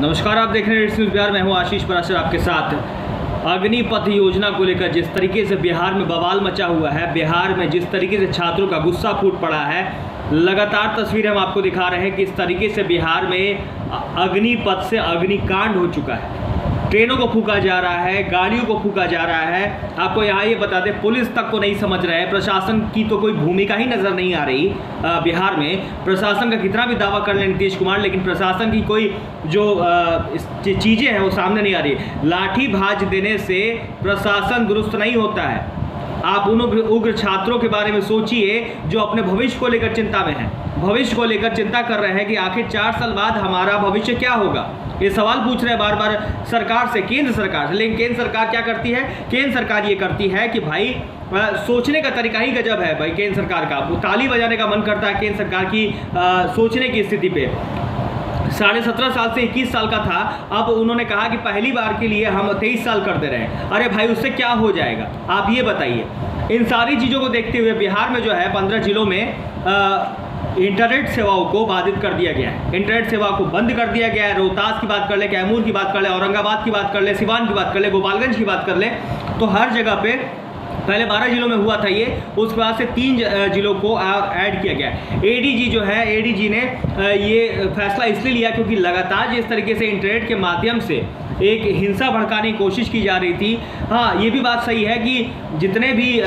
नमस्कार, आप देख रहे हैं न्यूज़ बिहार। मैं हूं आशीष पराशर आपके साथ। अग्निपथ योजना को लेकर जिस तरीके से बिहार में बवाल मचा हुआ है, बिहार में जिस तरीके से छात्रों का गुस्सा फूट पड़ा है, लगातार तस्वीरें हम आपको दिखा रहे हैं कि इस तरीके से बिहार में अग्निपथ से अग्निकांड हो चुका है। ट्रेनों को फूका जा रहा है, गाड़ियों को फूका जा रहा है। आपको यहाँ ये बता दें, पुलिस तक को नहीं समझ रहा है, प्रशासन की तो कोई भूमिका ही नज़र नहीं आ रही। बिहार में प्रशासन का कितना भी दावा कर ले नीतीश कुमार, लेकिन प्रशासन की कोई जो चीज़ें हैं वो सामने नहीं आ रही। लाठी भाज देने से प्रशासन दुरुस्त नहीं होता है। आप उन उग्र छात्रों के बारे में सोचिए जो अपने भविष्य को लेकर चिंता में हैं, भविष्य को लेकर चिंता कर रहे हैं कि आखिर 4 साल बाद हमारा भविष्य क्या होगा। ये सवाल पूछ रहे हैं बार बार सरकार से, केंद्र सरकार से। लेकिन केंद्र सरकार क्या करती है? केंद्र सरकार ये करती है कि भाई सोचने का तरीका ही गजब है भाई केंद्र सरकार का। वो ताली बजाने का मन करता है केंद्र सरकार की सोचने की स्थिति पे। 17.5 साल से 21 साल का था, अब उन्होंने कहा कि पहली बार के लिए हम 23 साल कर दे रहे हैं। अरे भाई, उससे क्या हो जाएगा आप ये बताइए। इन सारी चीज़ों को देखते हुए बिहार में जो है 15 जिलों में इंटरनेट सेवाओं को बाधित कर दिया गया है। इंटरनेट सेवा को बंद कर दिया गया है। रोहतास की बात कर ले, कैमूर की बात कर ले, औरंगाबाद की बात कर ले, सिवान की बात कर ले, गोपालगंज की बात कर ले, तो हर जगह पे पहले 12 जिलों में हुआ था ये, उसके बाद से 3 जिलों को ऐड किया गया। एडीजी जो है, एडीजी ने ये फैसला इसलिए लिया क्योंकि लगातार जिस तरीके से इंटरनेट के माध्यम से एक हिंसा भड़काने की कोशिश की जा रही थी। हाँ, ये भी बात सही है कि जितने भी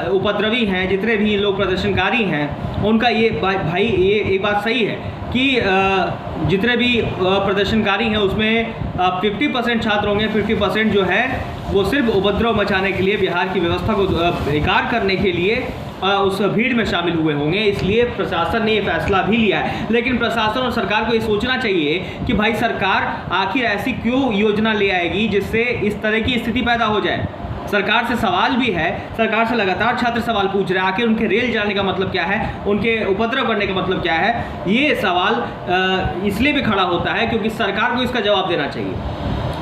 उपद्रवी हैं, जितने भी लोग प्रदर्शनकारी हैं, उनका ये भाई ये एक बात सही है कि जितने भी प्रदर्शनकारी हैं उसमें 50% छात्र होंगे, 50% जो है वो सिर्फ उपद्रव मचाने के लिए, बिहार की व्यवस्था को बेकार करने के लिए उस भीड़ में शामिल हुए होंगे। इसलिए प्रशासन ने ये फैसला भी लिया है। लेकिन प्रशासन और सरकार को ये सोचना चाहिए कि भाई सरकार आखिर ऐसी क्यों योजना ले आएगी जिससे इस तरह की स्थिति पैदा हो जाए। सरकार से सवाल भी है, सरकार से लगातार छात्र सवाल पूछ रहे हैं, आखिर उनके रेल जाने का मतलब क्या है, उनके उपद्रव करने का मतलब क्या है। ये सवाल इसलिए भी खड़ा होता है क्योंकि सरकार को इसका जवाब देना चाहिए।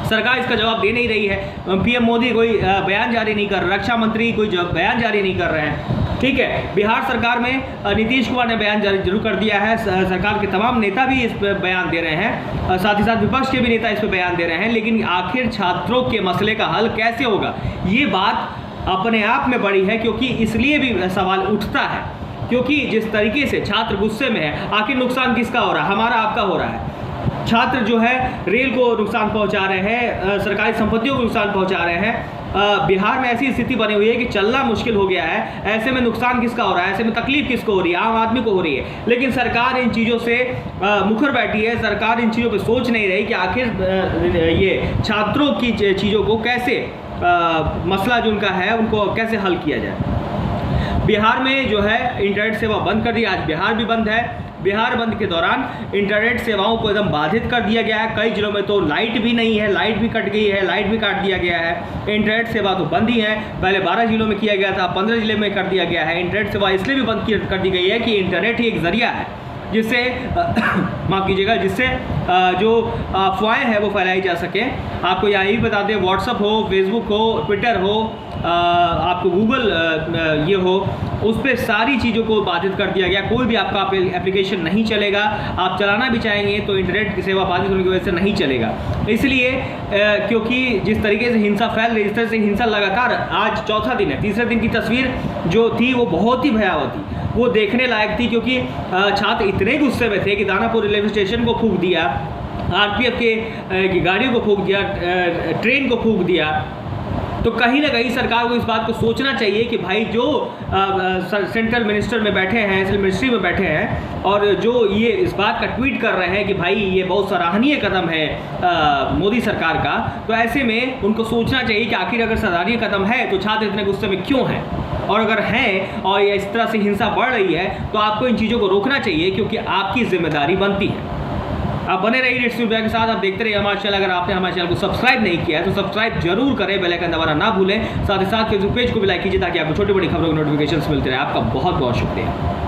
सरकार इसका जवाब दे नहीं रही है। पीएम मोदी कोई बयान जारी नहीं कर रहे, रक्षा मंत्री कोई बयान जारी नहीं कर रहे हैं। ठीक है, बिहार सरकार में नीतीश कुमार ने बयान जारी जरूर कर दिया है, सरकार के तमाम नेता भी इस पर बयान दे रहे हैं, साथ ही साथ विपक्ष के भी नेता इस पर बयान दे रहे हैं। लेकिन आखिर छात्रों के मसले का हल कैसे होगा, ये बात अपने आप में बड़ी है। क्योंकि इसलिए भी सवाल उठता है क्योंकि जिस तरीके से छात्र गुस्से में है, आखिर नुकसान किसका हो रहा है? हमारा आपका हो रहा है। छात्र जो है रेल को नुकसान पहुंचा रहे हैं, सरकारी संपत्तियों को नुकसान पहुंचा रहे हैं। बिहार में ऐसी स्थिति बनी हुई है कि चलना मुश्किल हो गया है। ऐसे में नुकसान किसका हो रहा है? ऐसे में तकलीफ किसको हो रही है? आम आदमी को हो रही है। लेकिन सरकार इन चीज़ों से मुखर बैठी है। सरकार इन चीज़ों पे सोच नहीं रही कि आखिर ये छात्रों की चीज़ों को कैसे मसला जो उनका है उनको कैसे हल किया जाए। बिहार में जो है इंटरनेट सेवा बंद कर दी। आज बिहार भी बंद है। बिहार बंद के दौरान इंटरनेट सेवाओं को एकदम बाधित कर दिया गया है। कई जिलों में तो लाइट भी नहीं है, लाइट भी कट गई है, लाइट भी काट दिया गया है। इंटरनेट सेवा तो बंद ही है। पहले 12 जिलों में किया गया था, 15 जिले में कर दिया गया है। इंटरनेट सेवा इसलिए भी बंद कर दी गई है कि इंटरनेट ही एक जरिया है जिससे माफ़ कीजिएगा, जिससे जो अफवाहें हैं वो फैलाई जा सके। आपको यहाँ भी बता दें, व्हाट्सअप हो, फेसबुक हो, ट्विटर हो, आपको गूगल ये हो, उस पर सारी चीज़ों को बाधित कर दिया गया। कोई भी आपका एप्लीकेशन नहीं चलेगा। आप चलाना भी चाहेंगे तो इंटरनेट की सेवा बाधित होने की वजह से नहीं चलेगा। इसलिए क्योंकि जिस तरीके से हिंसा फैल रही, इस तरह से हिंसा लगातार, आज चौथा दिन है, तीसरे दिन की तस्वीर जो थी वो बहुत ही भयावह थी, वो देखने लायक थी। क्योंकि छात्र इतने गुस्से में थे कि दानापुर रेलवे स्टेशन को फूंक दिया, आरपीएफ के गाड़ियों को फूंक दिया, ट्रेन को फूंक दिया। तो कहीं ना कहीं सरकार को इस बात को सोचना चाहिए कि भाई जो सेंट्रल मिनिस्टर में बैठे हैं, सेंट्रल मिनिस्ट्री में बैठे हैं और जो ये इस बात का ट्वीट कर रहे हैं कि भाई ये बहुत सराहनीय कदम है मोदी सरकार का, तो ऐसे में उनको सोचना चाहिए कि आखिर अगर सराहनीय कदम है तो छात्र इतने गुस्से में क्यों हैं, और अगर हैं और ये इस तरह से हिंसा बढ़ रही है तो आपको इन चीज़ों को रोकना चाहिए क्योंकि आपकी जिम्मेदारी बनती है। आप बने रहिए न्यूज़ बिहार के साथ। आप देखते रहिए हमारे चैनल। अगर आपने हमारे चैनल को सब्सक्राइब नहीं किया है तो सब्सक्राइब जरूर करें, बेल आइकन दबाना ना भूलें। साथ ही साथ फेसबुक पेज को भी लाइक कीजिए ताकि आपको छोटी बड़ी खबरों के नोटिफिकेशंस मिलते रहे। आपका बहुत बहुत शुक्रिया।